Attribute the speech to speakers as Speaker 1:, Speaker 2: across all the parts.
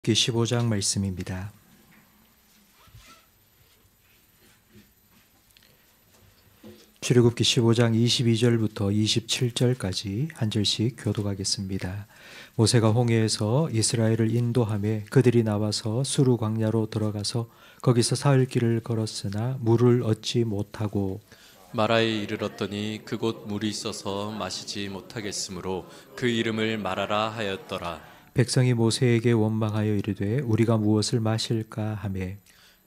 Speaker 1: 15장 말씀입니다. 출애굽기 15장 22절부터 27절까지 한 절씩 교독하겠습니다. 모세가 홍해에서 이스라엘을 인도하며 그들이 나와서 수르 광야로 들어가서 거기서 사흘 길을 걸었으나 물을 얻지 못하고
Speaker 2: 마라에 이르렀더니 그곳 물이 있어서 마시지 못하겠으므로 그 이름을 마라라 하였더라.
Speaker 1: 백성이 모세에게 원망하여 이르되 우리가 무엇을 마실까 하매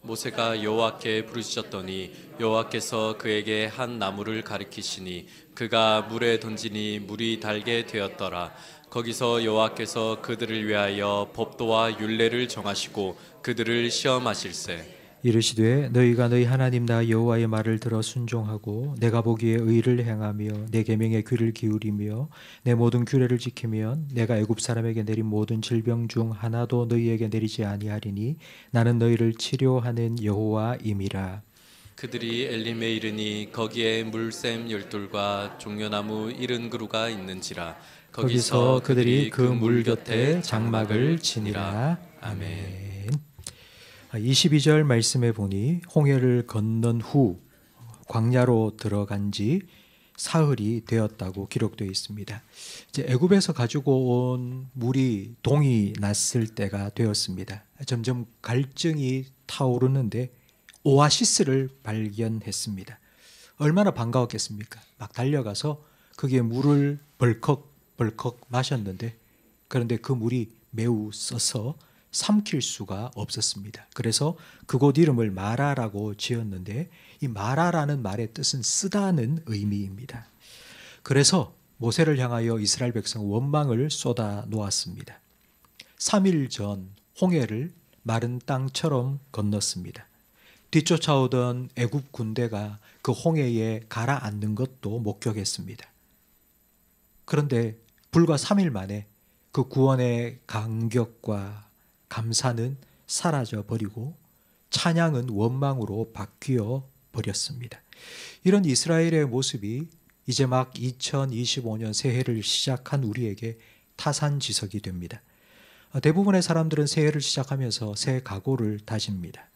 Speaker 2: 모세가 여호와께 부르짖었더니 여호와께서 그에게 한 나무를 가리키시니 그가 물에 던지니 물이 달게 되었더라. 거기서 여호와께서 그들을 위하여 법도와 율례를 정하시고 그들을 시험하실세.
Speaker 1: 이르시되 너희가 너희 하나님 나 여호와의 말을 들어 순종하고 내가 보기에 의를 행하며 내 계명에 귀를 기울이며 내 모든 규례를 지키면 내가 애굽 사람에게 내린 모든 질병 중 하나도 너희에게 내리지 아니하리니 나는 너희를 치료하는 여호와임이라.
Speaker 2: 그들이 엘림에 이르니 거기에 물샘 열둘과 종려나무 70그루가 있는지라.
Speaker 1: 거기서 그들이 그 물 곁에 장막을 치니라.
Speaker 2: 아멘.
Speaker 1: 22절 말씀에 보니 홍해를 건넌 후 광야로 들어간 지 사흘이 되었다고 기록되어 있습니다. 이제 애굽에서 가지고 온 물이 동이 났을 때가 되었습니다. 점점 갈증이 타오르는데 오아시스를 발견했습니다. 얼마나 반가웠겠습니까? 막 달려가서 거기에 물을 벌컥벌컥 마셨는데 그런데 그 물이 매우 써서 삼킬 수가 없었습니다. 그래서 그곳 이름을 마라라고 지었는데 이 마라라는 말의 뜻은 쓰다는 의미입니다. 그래서 모세를 향하여 이스라엘 백성 원망을 쏟아 놓았습니다. 3일 전 홍해를 마른 땅처럼 건넜습니다. 뒤쫓아오던 애굽 군대가 그 홍해에 가라앉는 것도 목격했습니다. 그런데 불과 3일 만에 그 구원의 감격과 감사는 사라져 버리고 찬양은 원망으로 바뀌어 버렸습니다. 이런 이스라엘의 모습이 이제 막 2025년 새해를 시작한 우리에게 타산지석이 됩니다. 대부분의 사람들은 새해를 시작하면서 새해 각오를 다집니다.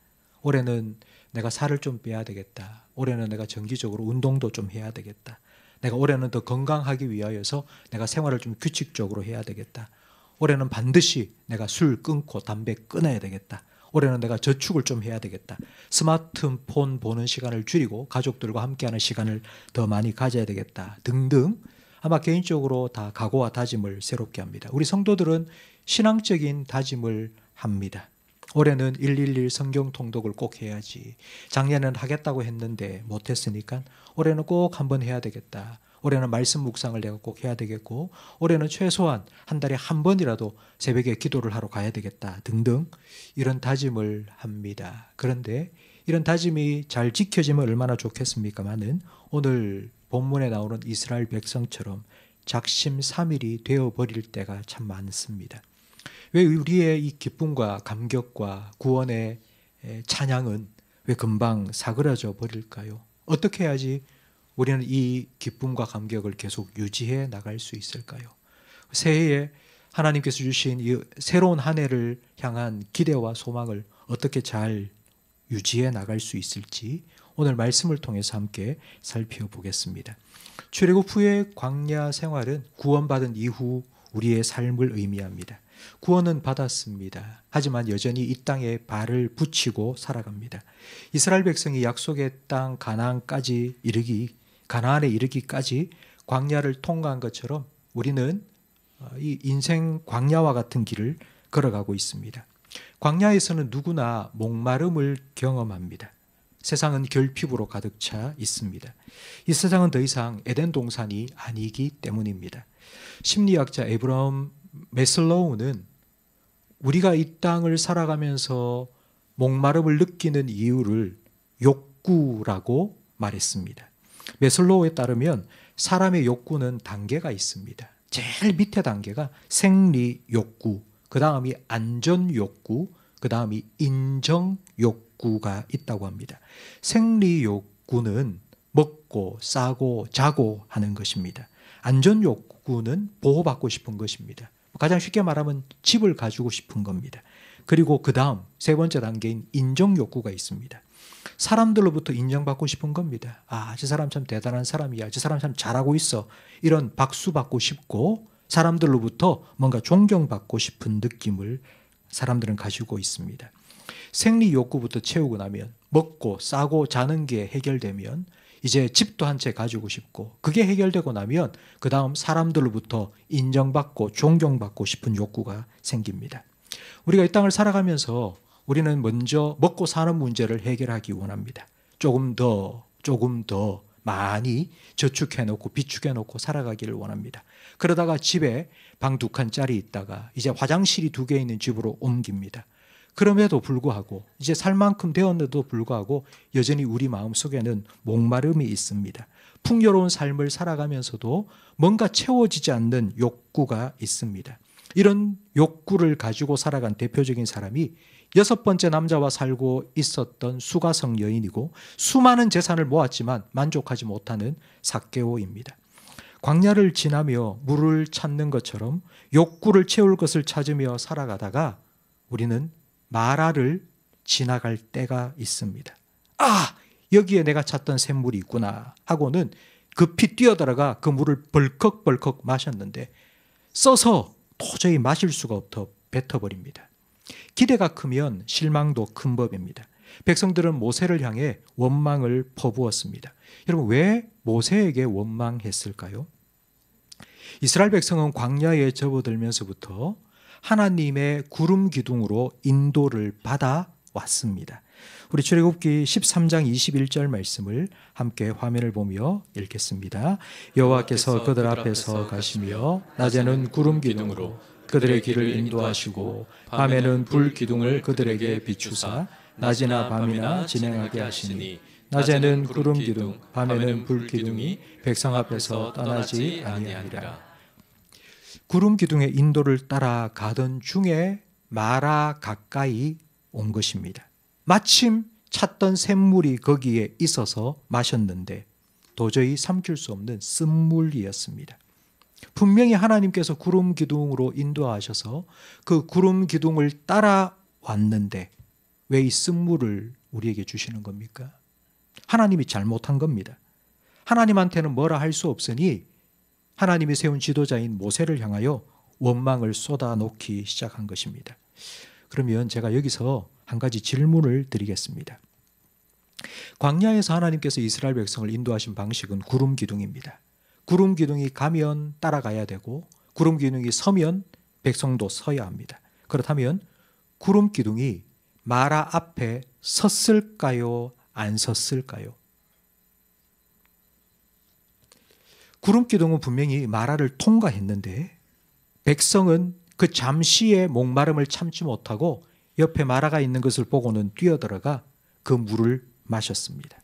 Speaker 1: 올해는 내가 살을 좀 빼야 되겠다. 올해는 내가 정기적으로 운동도 좀 해야 되겠다. 내가 올해는 더 건강하기 위하여서 내가 생활을 좀 규칙적으로 해야 되겠다. 올해는 반드시 내가 술 끊고 담배 끊어야 되겠다. 올해는 내가 저축을 좀 해야 되겠다. 스마트폰 보는 시간을 줄이고 가족들과 함께하는 시간을 더 많이 가져야 되겠다. 등등 아마 개인적으로 다 각오와 다짐을 새롭게 합니다. 우리 성도들은 신앙적인 다짐을 합니다. 올해는 111 성경 통독을 꼭 해야지. 작년에는 하겠다고 했는데 못했으니까 올해는 꼭 한번 해야 되겠다. 올해는 말씀 묵상을 내가 꼭 해야 되겠고 올해는 최소한 한 달에 한 번이라도 새벽에 기도를 하러 가야 되겠다 등등 이런 다짐을 합니다. 그런데 이런 다짐이 잘 지켜지면 얼마나 좋겠습니까마는 오늘 본문에 나오는 이스라엘 백성처럼 작심삼일이 되어버릴 때가 참 많습니다. 왜 우리의 이 기쁨과 감격과 구원의 찬양은 왜 금방 사그라져 버릴까요? 어떻게 해야지 우리는 이 기쁨과 감격을 계속 유지해 나갈 수 있을까요? 새해에 하나님께서 주신 이 새로운 한 해를 향한 기대와 소망을 어떻게 잘 유지해 나갈 수 있을지 오늘 말씀을 통해서 함께 살펴보겠습니다. 출애굽 후의 광야 생활은 구원받은 이후 우리의 삶을 의미합니다. 구원은 받았습니다. 하지만 여전히 이 땅에 발을 붙이고 살아갑니다. 이스라엘 백성이 약속의 땅 가나안에 이르기까지 광야를 통과한 것처럼 우리는 이 인생 광야와 같은 길을 걸어가고 있습니다. 광야에서는 누구나 목마름을 경험합니다. 세상은 결핍으로 가득 차 있습니다. 이 세상은 더 이상 에덴 동산이 아니기 때문입니다. 심리학자 에브라임 매슬로우는 우리가 이 땅을 살아가면서 목마름을 느끼는 이유를 욕구라고 말했습니다. 매슬로우에 따르면 사람의 욕구는 단계가 있습니다. 제일 밑에 단계가 생리 욕구, 그 다음이 안전 욕구, 그 다음이 인정 욕구가 있다고 합니다. 생리 욕구는 먹고 싸고 자고 하는 것입니다. 안전 욕구는 보호받고 싶은 것입니다. 가장 쉽게 말하면 집을 가지고 싶은 겁니다. 그리고 그 다음 세 번째 단계인 인정 욕구가 있습니다. 사람들로부터 인정받고 싶은 겁니다. 아, 저 사람 참 대단한 사람이야. 저 사람 참 잘하고 있어. 이런 박수 받고 싶고 사람들로부터 뭔가 존경받고 싶은 느낌을 사람들은 가지고 있습니다. 생리 욕구부터 채우고 나면 먹고 싸고 자는 게 해결되면 이제 집도 한 채 가지고 싶고 그게 해결되고 나면 그 다음 사람들로부터 인정받고 존경받고 싶은 욕구가 생깁니다. 우리가 이 땅을 살아가면서 우리는 먼저 먹고 사는 문제를 해결하기 원합니다. 조금 더 많이 저축해놓고 비축해놓고 살아가기를 원합니다. 그러다가 집에 방 2칸짜리 있다가 이제 화장실이 2개 있는 집으로 옮깁니다. 그럼에도 불구하고 이제 살 만큼 되었는데도 불구하고 여전히 우리 마음속에는 목마름이 있습니다. 풍요로운 삶을 살아가면서도 뭔가 채워지지 않는 욕구가 있습니다. 이런 욕구를 가지고 살아간 대표적인 사람이 6번째 남자와 살고 있었던 수가성 여인이고 수많은 재산을 모았지만 만족하지 못하는 삭개오입니다. 광야를 지나며 물을 찾는 것처럼 욕구를 채울 것을 찾으며 살아가다가 우리는 마라를 지나갈 때가 있습니다. 아, 여기에 내가 찾던 샘물이 있구나 하고는 급히 뛰어들어가 그 물을 벌컥벌컥 마셨는데 써서 도저히 마실 수가 없어 뱉어버립니다. 기대가 크면 실망도 큰 법입니다. 백성들은 모세를 향해 원망을 퍼부었습니다. 여러분, 왜 모세에게 원망했을까요? 이스라엘 백성은 광야에 접어들면서부터 하나님의 구름 기둥으로 인도를 받아왔습니다. 우리 출애굽기 13장 21절 말씀을 함께 화면을 보며 읽겠습니다. 여호와께서 그들 앞에서 가시며 낮에는 구름 기둥으로 그들의 길을 인도하시고 밤에는 불 기둥을 그들에게 비추사 낮이나 밤이나 진행하게 하시니 낮에는 구름 기둥 밤에는 불 기둥이 백성 앞에서 떠나지 아니하니라. 구름 기둥의 인도를 따라 가던 중에 마라 가까이 온 것입니다. 마침 찾던 샘물이 거기에 있어서 마셨는데 도저히 삼킬 수 없는 쓴물이었습니다. 분명히 하나님께서 구름 기둥으로 인도하셔서 그 구름 기둥을 따라왔는데 왜 이 쓴물을 우리에게 주시는 겁니까? 하나님이 잘못한 겁니다. 하나님한테는 뭐라 할 수 없으니 하나님이 세운 지도자인 모세를 향하여 원망을 쏟아놓기 시작한 것입니다. 그러면 제가 여기서 한 가지 질문을 드리겠습니다. 광야에서 하나님께서 이스라엘 백성을 인도하신 방식은 구름 기둥입니다. 구름 기둥이 가면 따라가야 되고 구름 기둥이 서면 백성도 서야 합니다. 그렇다면 구름 기둥이 마라 앞에 섰을까요? 안 섰을까요? 구름 기둥은 분명히 마라를 통과했는데 백성은 그 잠시의 목마름을 참지 못하고 옆에 마라가 있는 것을 보고는 뛰어들어가 그 물을 마셨습니다.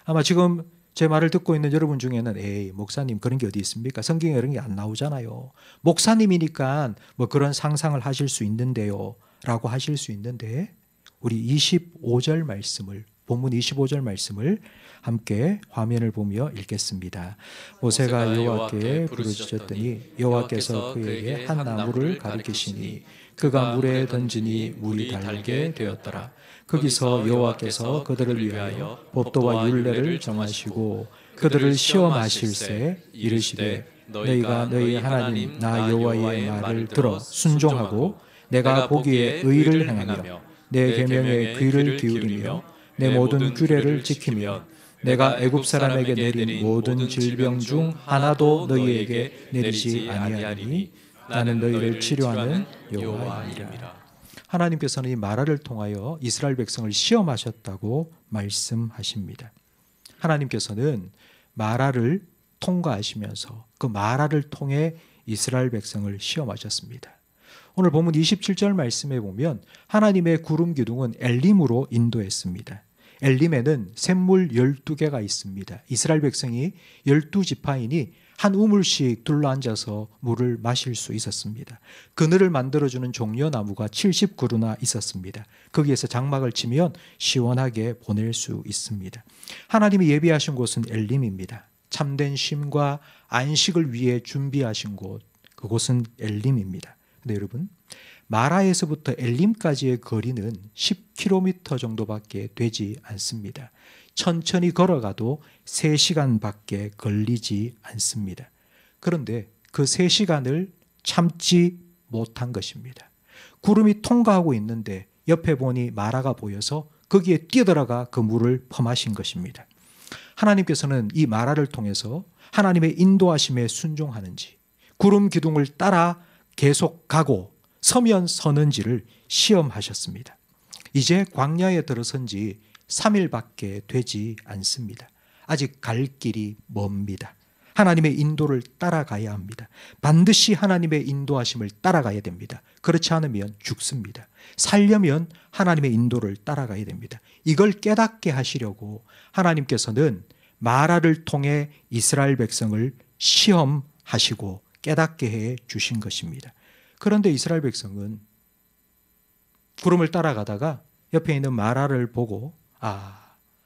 Speaker 1: 아마 지금 제 말을 듣고 있는 여러분 중에는 에이, 목사님 그런 게 어디 있습니까? 성경에 그런 게 안 나오잖아요. 목사님이니까 뭐 그런 상상을 하실 수 있는데요 라고 하실 수 있는데 우리 25절 말씀을 본문 25절 말씀을 함께 화면을 보며 읽겠습니다. 모세가 여호와께 부르짖었더니 여호와께서 그에게 한 나무를 가리키시니 그가 물에 던지니 물이 달게 되었더라. 거기서 여호와께서 그들을 위하여 법도와 율례를 정하시고 그들을 시험하실세 이르시되 너희가 너희 하나님 나 여호와의 말을 들어 순종하고 내가 보기에 의를 행하며 내 계명에 귀를 기울이며 내 모든 규례를 지키며 내가 애굽 사람에게 내린 모든 질병 중 하나도 너희에게 내리지 아니하리니 나는 너희를 치료하는 여호와이니라. 하나님께서는 이 마라를 통하여 이스라엘 백성을 시험하셨다고 말씀하십니다. 하나님께서는 마라를 통과하시면서 그 마라를 통해 이스라엘 백성을 시험하셨습니다. 오늘 본문 27절 말씀에 보면 하나님의 구름 기둥은 엘림으로 인도했습니다. 엘림에는 샘물 12개가 있습니다. 이스라엘 백성이 12지파인이 한 우물씩 둘러앉아서 물을 마실 수 있었습니다. 그늘을 만들어주는 종려나무가 70그루나 있었습니다. 거기에서 장막을 치면 시원하게 보낼 수 있습니다. 하나님이 예비하신 곳은 엘림입니다. 참된 쉼과 안식을 위해 준비하신 곳, 그곳은 엘림입니다. 근데 여러분, 마라에서부터 엘림까지의 거리는 10km 정도밖에 되지 않습니다. 천천히 걸어가도 3시간밖에 걸리지 않습니다. 그런데 그 3시간을 참지 못한 것입니다. 구름이 통과하고 있는데 옆에 보니 마라가 보여서 거기에 뛰어들어가 그 물을 퍼마신 것입니다. 하나님께서는 이 마라를 통해서 하나님의 인도하심에 순종하는지, 구름 기둥을 따라 계속 가고 서면 서는지를 시험하셨습니다. 이제 광야에 들어선 지 3일밖에 되지 않습니다. 아직 갈 길이 멉니다. 하나님의 인도를 따라가야 합니다. 반드시 하나님의 인도하심을 따라가야 됩니다. 그렇지 않으면 죽습니다. 살려면 하나님의 인도를 따라가야 됩니다. 이걸 깨닫게 하시려고 하나님께서는 마라를 통해 이스라엘 백성을 시험하시고 깨닫게 해 주신 것입니다. 그런데 이스라엘 백성은 구름을 따라가다가 옆에 있는 마라를 보고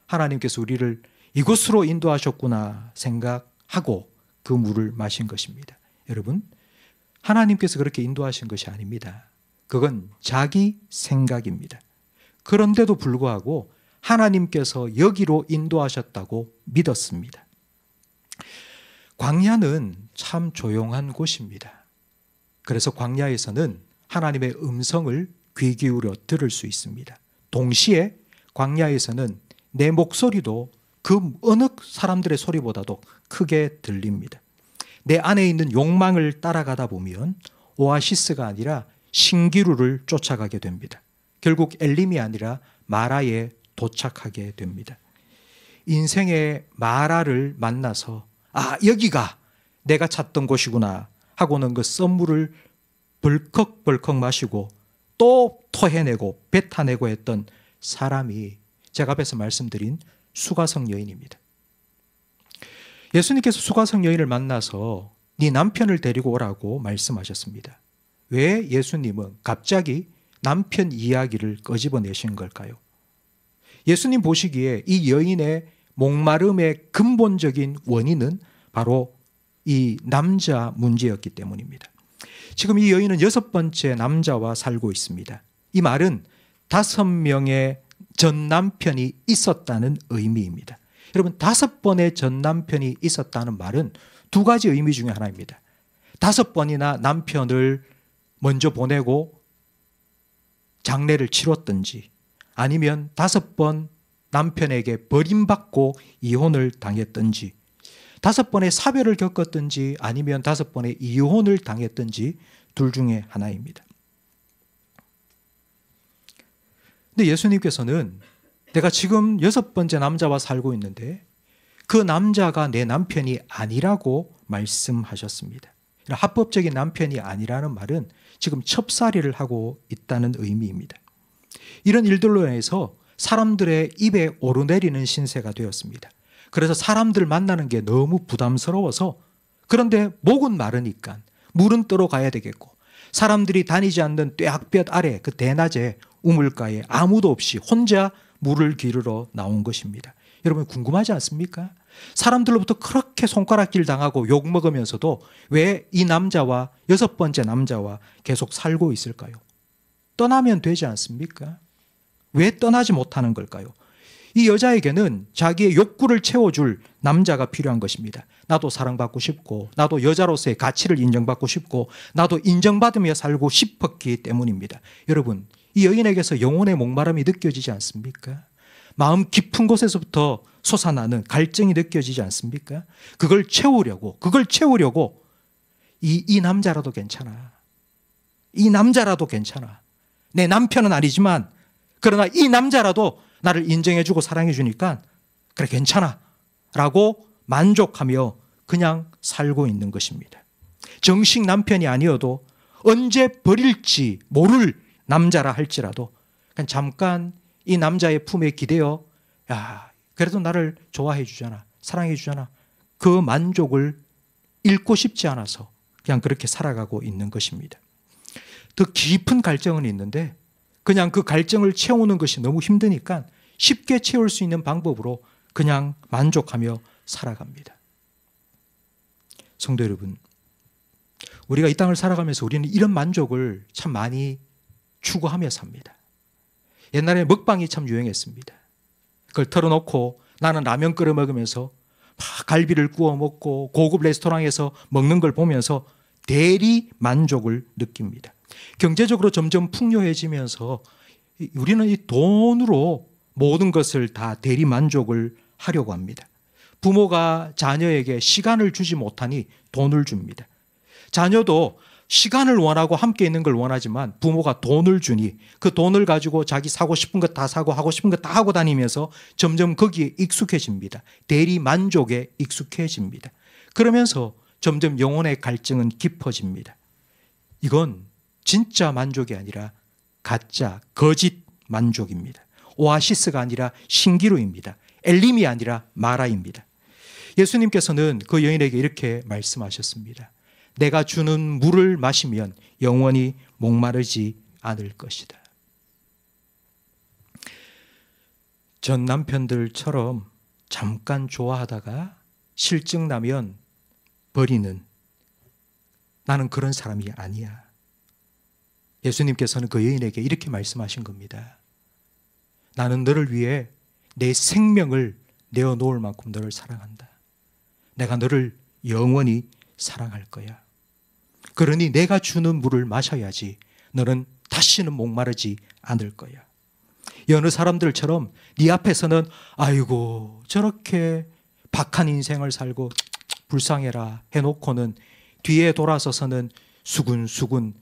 Speaker 1: 하나님께서 우리를 이곳으로 인도하셨구나 생각하고 그 물을 마신 것입니다. 여러분, 하나님께서 그렇게 인도하신 것이 아닙니다. 그건 자기 생각입니다. 그런데도 불구하고 하나님께서 여기로 인도하셨다고 믿었습니다. 광야는 참 조용한 곳입니다. 그래서 광야에서는 하나님의 음성을 귀 기울여 들을 수 있습니다. 동시에 광야에서는 내 목소리도 그 어느 사람들의 소리보다도 크게 들립니다. 내 안에 있는 욕망을 따라가다 보면 오아시스가 아니라 신기루를 쫓아가게 됩니다. 결국 엘림이 아니라 마라에 도착하게 됩니다. 인생의 마라를 만나서 여기가 내가 찾던 곳이구나 하고는 그 썸물을 벌컥벌컥 마시고 또 토해내고 뱉어내고 했던 사람이 제가 앞에서 말씀드린 수가성 여인입니다. 예수님께서 수가성 여인을 만나서 네 남편을 데리고 오라고 말씀하셨습니다. 왜 예수님은 갑자기 남편 이야기를 끄집어내신 걸까요? 예수님 보시기에 이 여인의 목마름의 근본적인 원인은 바로 이 남자 문제였기 때문입니다. 지금 이 여인은 6번째 남자와 살고 있습니다. 이 말은 5명의 전 남편이 있었다는 의미입니다. 여러분, 5번의 전 남편이 있었다는 말은 2가지 의미 중에 하나입니다. 5번이나 남편을 먼저 보내고 장례를 치렀든지, 아니면 5번 남편에게 버림받고 이혼을 당했든지, 5번의 사별을 겪었든지, 아니면 5번의 이혼을 당했든지 둘 중에 하나입니다. 근데 예수님께서는 내가 지금 6번째 남자와 살고 있는데 그 남자가 내 남편이 아니라고 말씀하셨습니다. 합법적인 남편이 아니라는 말은 지금 첩살이를 하고 있다는 의미입니다. 이런 일들로 인해서 사람들의 입에 오르내리는 신세가 되었습니다. 그래서 사람들 만나는 게 너무 부담스러워서, 그런데 목은 마르니까 물은 뜨러 가야 되겠고, 사람들이 다니지 않는 뙤약볕 아래 그 대낮에 우물가에 아무도 없이 혼자 물을 기르러 나온 것입니다. 여러분, 궁금하지 않습니까? 사람들로부터 그렇게 손가락질 당하고 욕먹으면서도 왜 이 남자와 6번째 남자와 계속 살고 있을까요? 떠나면 되지 않습니까? 왜 떠나지 못하는 걸까요? 이 여자에게는 자기의 욕구를 채워줄 남자가 필요한 것입니다. 나도 사랑받고 싶고, 나도 여자로서의 가치를 인정받고 싶고, 나도 인정받으며 살고 싶었기 때문입니다. 여러분, 이 여인에게서 영혼의 목마름이 느껴지지 않습니까? 마음 깊은 곳에서부터 솟아나는 갈증이 느껴지지 않습니까? 그걸 채우려고 이 남자라도 괜찮아. 이 남자라도 괜찮아. 내 남편은 아니지만 그러나 이 남자라도 나를 인정해주고 사랑해주니까 그래 괜찮아 라고 만족하며 그냥 살고 있는 것입니다. 정식 남편이 아니어도 언제 버릴지 모를 남자라 할지라도 그냥 잠깐 이 남자의 품에 기대어 그래도 나를 좋아해 주잖아, 사랑해 주잖아, 그 만족을 잃고 싶지 않아서 그냥 그렇게 살아가고 있는 것입니다. 더 깊은 갈증은 있는데 그냥 그 갈증을 채우는 것이 너무 힘드니까 쉽게 채울 수 있는 방법으로 그냥 만족하며 살아갑니다. 성도 여러분, 우리가 이 땅을 살아가면서 우리는 이런 만족을 참 많이 추구하며 삽니다. 옛날에 먹방이 참 유행했습니다. 그걸 털어놓고 나는 라면 끓여 먹으면서 막 갈비를 구워 먹고 고급 레스토랑에서 먹는 걸 보면서 대리 만족을 느낍니다. 경제적으로 점점 풍요해지면서 우리는 이 돈으로 모든 것을 다 대리 만족을 하려고 합니다. 부모가 자녀에게 시간을 주지 못하니 돈을 줍니다. 자녀도 시간을 원하고 함께 있는 걸 원하지만 부모가 돈을 주니 그 돈을 가지고 자기 사고 싶은 것 다 사고 하고 싶은 것 다 하고 다니면서 점점 거기에 익숙해집니다. 대리 만족에 익숙해집니다. 그러면서 점점 영혼의 갈증은 깊어집니다. 이건 진짜 만족이 아니라 가짜, 거짓 만족입니다. 오아시스가 아니라 신기루입니다. 엘림이 아니라 마라입니다. 예수님께서는 그 여인에게 이렇게 말씀하셨습니다. 내가 주는 물을 마시면 영원히 목마르지 않을 것이다. 전 남편들처럼 잠깐 좋아하다가 실증 나면 버리는 나는 그런 사람이 아니야. 예수님께서는 그 여인에게 이렇게 말씀하신 겁니다. 나는 너를 위해 내 생명을 내어놓을 만큼 너를 사랑한다. 내가 너를 영원히 사랑할 거야. 그러니 내가 주는 물을 마셔야지 너는 다시는 목마르지 않을 거야. 여느 사람들처럼 네 앞에서는 아이고 저렇게 박한 인생을 살고 불쌍해라 해놓고는 뒤에 돌아서서는 수군수군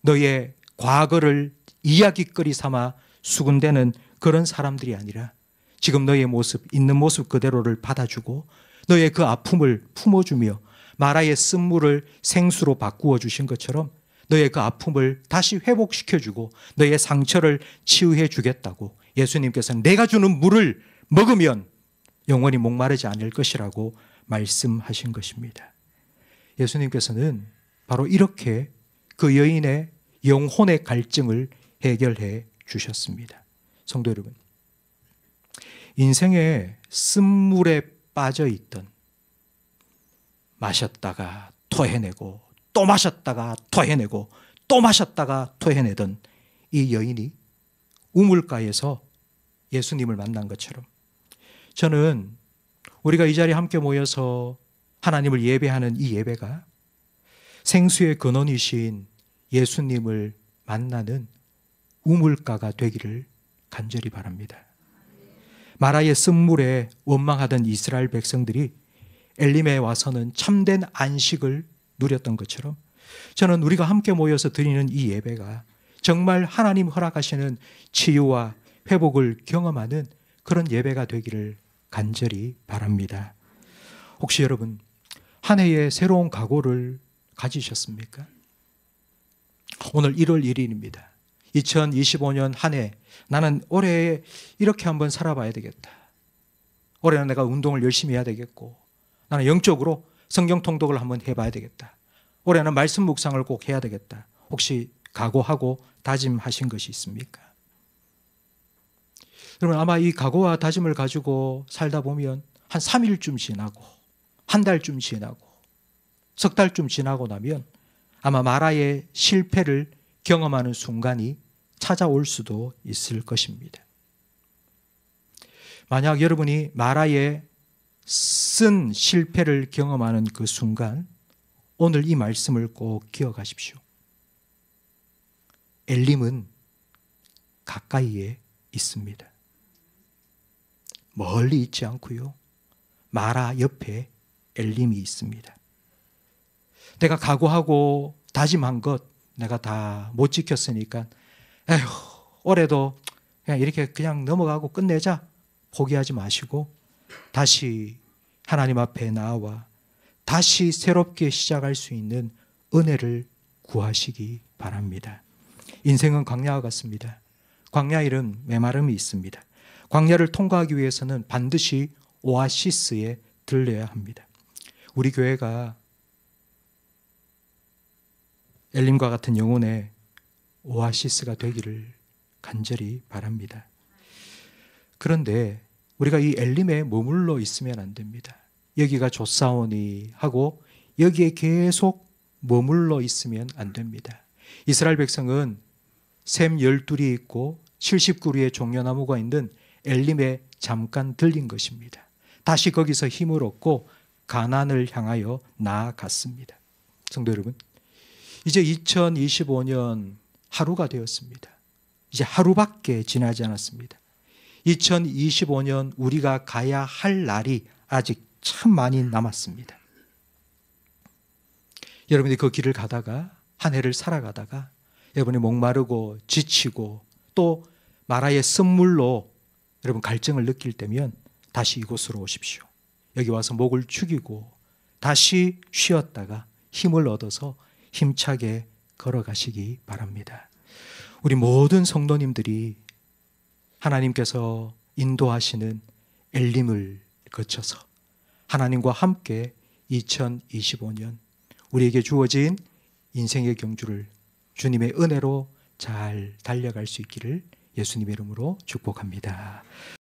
Speaker 1: 너의 과거를 이야기거리 삼아 수군대는 그런 사람들이 아니라 지금 너의 모습, 있는 모습 그대로를 받아주고 너의 그 아픔을 품어주며 마라의 쓴물을 생수로 바꾸어 주신 것처럼 너의 그 아픔을 다시 회복시켜주고 너의 상처를 치유해 주겠다고 예수님께서는 내가 주는 물을 먹으면 영원히 목마르지 않을 것이라고 말씀하신 것입니다. 예수님께서는 바로 이렇게 그 여인의 영혼의 갈증을 해결해 주셨습니다. 성도 여러분, 인생의 쓴물에 빠져있던 마셨다가 토해내고 또 마셨다가 토해내고 또 마셨다가 토해내던 이 여인이 우물가에서 예수님을 만난 것처럼 저는 우리가 이 자리에 함께 모여서 하나님을 예배하는 이 예배가 생수의 근원이신 예수님을 만나는 우물가가 되기를 간절히 바랍니다. 마라의 쓴물에 원망하던 이스라엘 백성들이 엘림에 와서는 참된 안식을 누렸던 것처럼 저는 우리가 함께 모여서 드리는 이 예배가 정말 하나님 허락하시는 치유와 회복을 경험하는 그런 예배가 되기를 간절히 바랍니다. 혹시 여러분 한 해의 새로운 각오를 가지셨습니까? 오늘 1월 1일입니다. 2025년 한 해 나는 올해 이렇게 한번 살아봐야 되겠다. 올해는 내가 운동을 열심히 해야 되겠고 나는 영적으로 성경 통독을 한번 해봐야 되겠다. 올해는 말씀 묵상을 꼭 해야 되겠다. 혹시 각오하고 다짐하신 것이 있습니까? 여러분 아마 이 각오와 다짐을 가지고 살다 보면 한 3일쯤 지나고 한 달쯤 지나고 석 달쯤 지나고 나면 아마 마라의 실패를 경험하는 순간이 찾아올 수도 있을 것입니다. 만약 여러분이 마라의 쓴 실패를 경험하는 그 순간 오늘 이 말씀을 꼭 기억하십시오. 엘림은 가까이에 있습니다. 멀리 있지 않고요. 마라 옆에 엘림이 있습니다. 내가 각오하고 다짐한 것 내가 다 못 지켰으니까 에휴 올해도 그냥 이렇게 그냥 넘어가고 끝내자 포기하지 마시고 다시 하나님 앞에 나와 다시 새롭게 시작할 수 있는 은혜를 구하시기 바랍니다. 인생은 광야와 같습니다. 광야에는 메마름이 있습니다. 광야를 통과하기 위해서는 반드시 오아시스에 들려야 합니다. 우리 교회가 엘림과 같은 영혼의 오아시스가 되기를 간절히 바랍니다. 그런데 우리가 이 엘림에 머물러 있으면 안 됩니다. 여기가 좋사오니 하고 여기에 계속 머물러 있으면 안 됩니다. 이스라엘 백성은 샘 12이 있고 70그루의 종려나무가 있는 엘림에 잠깐 들린 것입니다. 다시 거기서 힘을 얻고 가나안을 향하여 나아갔습니다. 성도 여러분, 이제 2025년 하루가 되었습니다. 이제 하루밖에 지나지 않았습니다. 2025년 우리가 가야 할 날이 아직 참 많이 남았습니다. 여러분이 그 길을 가다가 한 해를 살아가다가 여러분이 목마르고 지치고 또 마라의 쓴물로 여러분 갈증을 느낄 때면 다시 이곳으로 오십시오. 여기 와서 목을 축이고 다시 쉬었다가 힘을 얻어서 힘차게 걸어가시기 바랍니다. 우리 모든 성도님들이 하나님께서 인도하시는 엘림을 거쳐서 하나님과 함께 2025년 우리에게 주어진 인생의 경주를 주님의 은혜로 잘 달려갈 수 있기를 예수님의 이름으로 축복합니다.